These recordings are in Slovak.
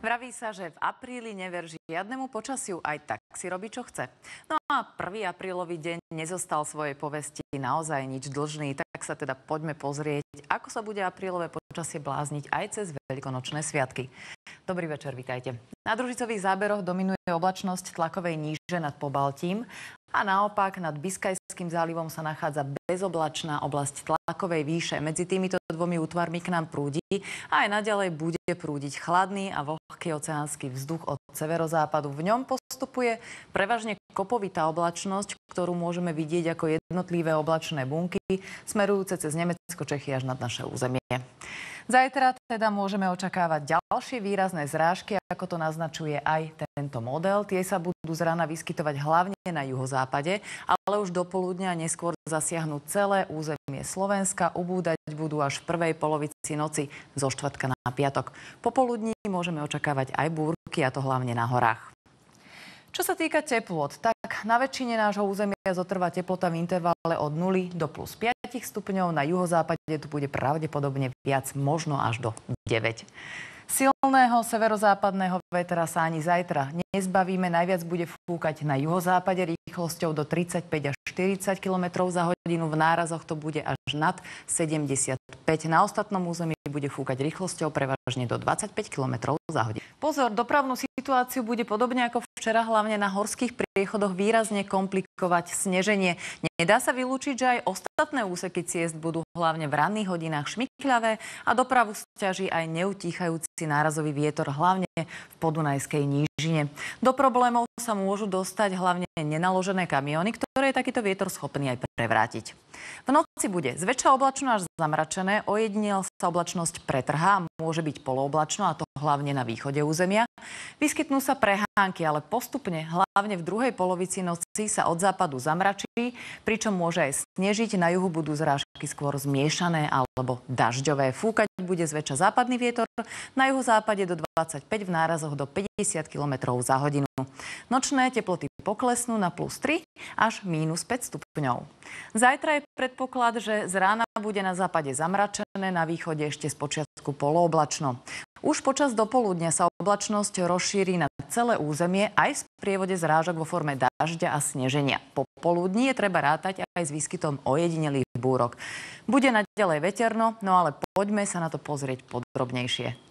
Vraví sa, že v apríli never žiadnemu počasiu, aj tak si robí, čo chce. No a 1. aprílový deň nezostal svojej povesti naozaj nič dlžný, tak sa teda poďme pozrieť, ako sa bude aprílové počasie blázniť aj cez veľkonočné sviatky. Dobrý večer, vitajte. Na družicových záberoch dominuje oblačnosť tlakovej níže nad Pobaltím a naopak nad Biskajským zálivom sa nachádza bezoblačná oblasť tlakovej výše. Medzi týmito dvomi útvarmi k nám prúdi a aj naďalej bude prúdiť chladný a vlhký oceánsky vzduch od severozápadu. V ňom postupuje prevažne kopovitá oblačnosť, ktorú môžeme vidieť ako jednotlivé oblačné bunky smerujúce cez Nemecko, Čechy až nad naše územie. Zajtra teda môžeme očakávať ďalšie výrazné zrážky, ako to naznačuje aj tento model. Tie sa budú z rána vyskytovať hlavne na juhozápade, ale už do poludnia neskôr zasiahnu celé územie Slovenska. Ubúdať budú až v prvej polovici noci zo štvrtka na piatok. Popoludní môžeme očakávať aj búrky, a to hlavne na horách. Čo sa týka teplôt, tak na väčšine nášho územia zotrvá teplota v intervale od 0 do plus 5 stupňov. Na juhozápade tu bude pravdepodobne viac, možno až do 9. Silného severozápadného vetra sa ani zajtra nezbavíme. Najviac bude fúkať na juhozápade rýchlosťou do 35 až 40 km za hodinu. V nárazoch to bude až nad 75. Na ostatnom území bude fúkať rýchlosťou prevažne do 25 km za hodinu. Pozor, dopravnú situáciu bude podobne ako včera, hlavne na horských priechodoch výrazne komplikovať sneženie. Nedá sa vylúčiť, že aj ostatné úseky ciest budú hlavne v ranných hodinách šmykľavé a dopravu sťaží aj neutíchajúci nárazový vietor, hlavne v Podunajskej nížine. Do problémov sa môžu dostať hlavne nenaložené kamióny, ktoré je takýto vietor schopný aj prevrátiť. V noci bude zväčša oblačno až zamračené, ojedinele sa oblačnosť pretrhá, môže byť polooblačno, a to hlavne na východe územia. Vyskytnú sa prehánky, ale postupne, hlavne v druhej polovici noci, sa od západu zamračí, pričom môže aj snežiť. Na juhu budú zrážky skôr zmiešané alebo dažďové. Fúkať bude zväčša západný vietor, na juhozápade do 25, v nárazoch do 50 km za hodinu. Nočné teploty poklesnú na plus 3 až minus 5 stupňov. Zajtra je predpoklad, že z rána bude na západe zamračené, na východe ešte spočiatku polooblačno. Už počas dopoludnia sa oblačnosť rozšíri na celé územie aj v sprievode zrážok vo forme dažďa a sneženia. Popoludní je treba rátať aj s výskytom ojedinelých búrok. Bude naďalej veterno, no ale poďme sa na to pozrieť podrobnejšie.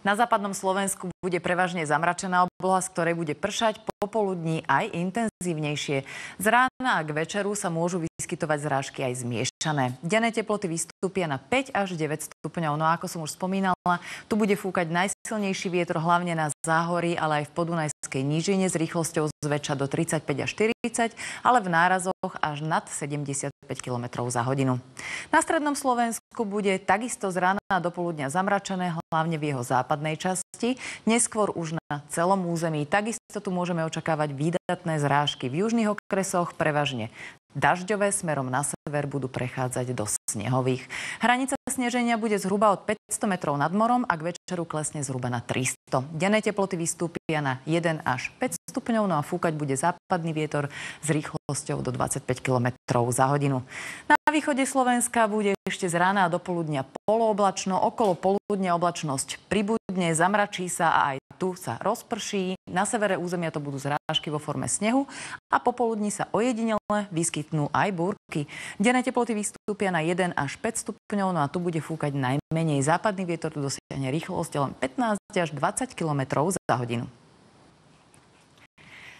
Na západnom Slovensku bude prevažne zamračená oblasť, z ktorej bude pršať, popoludní aj intenzívnejšie. Z rána a k večeru sa môžu vyskytovať zrážky aj zmiešané. Denné teploty vystúpia na 5 až 9 stupňov. No a ako som už spomínala, tu bude fúkať najsilnejší vietor hlavne na záhorí, ale aj v Podunajskej nížine s rýchlosťou zväčša do 35 až 40, ale v nárazoch až nad 75 km za hodinu. Na strednom Slovensku bude takisto z rána a do poludnia zamračené, hlavne v jeho západnej časti. Neskôr už na celom území. Takisto tu môžeme očakávať výdatné zrážky. V južných okresoch prevažne dažďové, smerom na sever budú prechádzať do snehových. Hranica sneženia bude zhruba od 500 metrov nad morom a k večeru klesne zhruba na 300. Denné teploty vystúpia na 1 až 5 stupňov, no a fúkať bude západný vietor s rýchlosťou do 25 km za hodinu. Na východe Slovenska bude ešte z rána a do poludnia polooblačno, okolo poludnia oblačnosť pribudne, zamračí sa a aj tu sa rozprší. Na severe územia to budú zrážky vo forme snehu a popoludní sa ojedinele vyskytnú aj búrky. Denné teploty vystúpia na 1 až 5 stupňov, no a tu bude fúkať najmenej. Západný vietor dosiahne rýchlosť len 15 až 20 km za hodinu.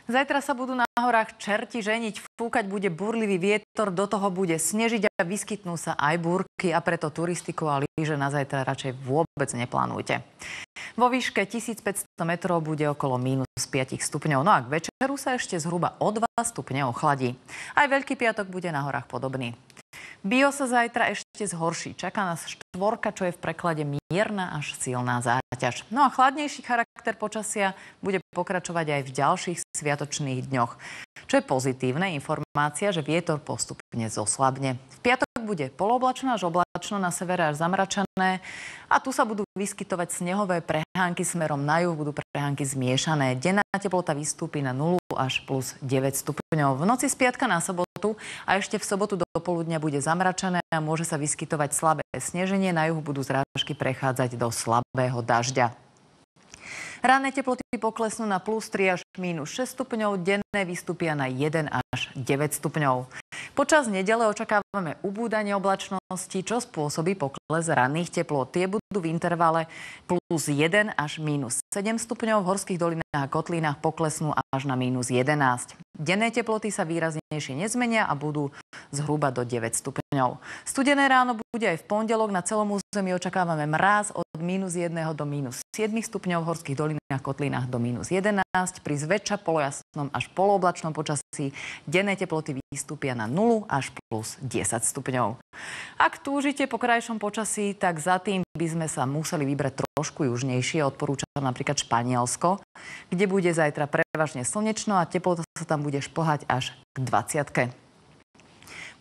Zajtra sa budú na horách čerti ženiť, fúkať bude burlivý vietor, do toho bude snežiť a vyskytnú sa aj búrky, a preto turistiku a lyže na zajtra radšej vôbec neplánujte. Vo výške 1500 metrov bude okolo minus 5 stupňov, no a k večeru sa ešte zhruba o 2 stupne ochladí. Aj Veľký piatok bude na horách podobný. Bio sa zajtra ešte zhorší. Čaká nás štvorka, čo je v preklade mierna až silná záťaž. No a chladnejší charakter počasia bude pokračovať aj v ďalších sviatočných dňoch. Čo je pozitívne, informácia, že vietor postupne zoslabne. V piatok bude polooblačno až oblačno, na severe až zamračené a tu sa budú vyskytovať snehové prehánky smerom na juh, budú prehánky zmiešané. Denná teplota vystúpi na 0 až plus 9 stupňov. V noci z piatka na sobotu a ešte v sobotu do poludnia bude zamračené a môže sa vyskytovať slabé sneženie. Na juhu budú zrážky prechádzať do slabého dažďa. Ranné teploty poklesnú na +3 až -6 stupňov, denné vystúpia na 1 až 9 stupňov. Počas nedele očakávame ubúdanie oblačnosti, čo spôsobí pokles ranných teplôt. Tie budú v intervale +1 až -7 stupňov, v horských dolinách a kotlinách poklesnú až na -11. Denné teploty sa výraznejšie nezmenia a budú zhruba do 9 stupňov. Studené ráno bude aj v pondelok. Na celom území očakávame mráz od -1 do -7 stupňov, v horských dolinách a kotlinách do -11. Pri zväčša polojasnom až polooblačnom počasí denné teploty vystúpia na 0 až +10 stupňov. Ak túžite po krajšom počasí, tak za tým by sme sa museli vybrať trošku južnejšie. Odporúčam napríklad Španielsko, kde bude zajtra prevažne slnečno a teplota sa tam bude šplhať až k 20.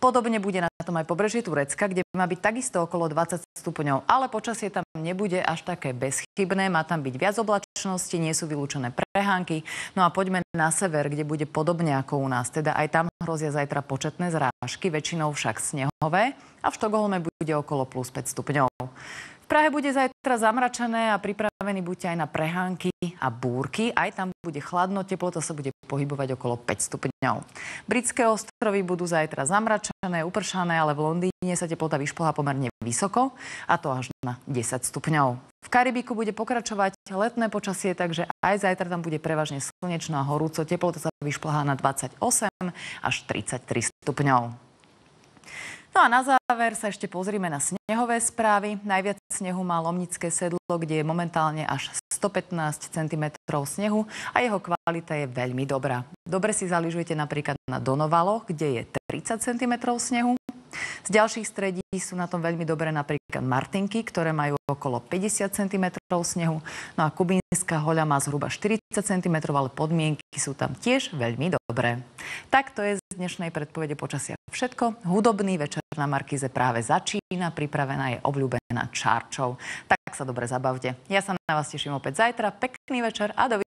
Podobne bude na tom aj pobrežie Turecka, kde má byť takisto okolo 20 stupňov, ale počasie tam nebude až také bezchybné, má tam byť viac oblačnosti, nie sú vylúčené prehánky. No a poďme na sever, kde bude podobne ako u nás, teda aj tam hrozia zajtra početné zrážky, väčšinou však snehové, a v Štokholme bude okolo +5 stupňov. V Prahe bude zajtra zamračené a pripravení buďte aj na prehánky a búrky. Aj tam bude chladno, teplota sa bude pohybovať okolo 5 stupňov. Britské ostrovy budú zajtra zamračené, upršané, ale v Londýne sa teplota vyšplhá pomerne vysoko, a to až na 10 stupňov. V Karibiku bude pokračovať letné počasie, takže aj zajtra tam bude prevažne slnečno a horúco. Teplota sa vyšplhá na 28 až 33 stupňov. No a na záver sa ešte pozrime na snehové správy. Najviac snehu má Lomnické Sedlo, kde je momentálne až 115 cm snehu a jeho kvalita je veľmi dobrá. Dobre si zalyžujete napríklad na Donovaloch, kde je 30 cm snehu. Z ďalších stredí sú na tom veľmi dobré napríklad Martinky, ktoré majú okolo 50 cm snehu. No a Kubínska Hoľa má zhruba 40 cm, ale podmienky sú tam tiež veľmi dobré. Tak to je z dnešnej predpovede počasia všetko. Hudobný večer na Markíze práve začína, pripravená je obľúbená Čárčov. Tak sa dobre zabavte. Ja sa na vás teším opäť zajtra. Pekný večer a dovidenia.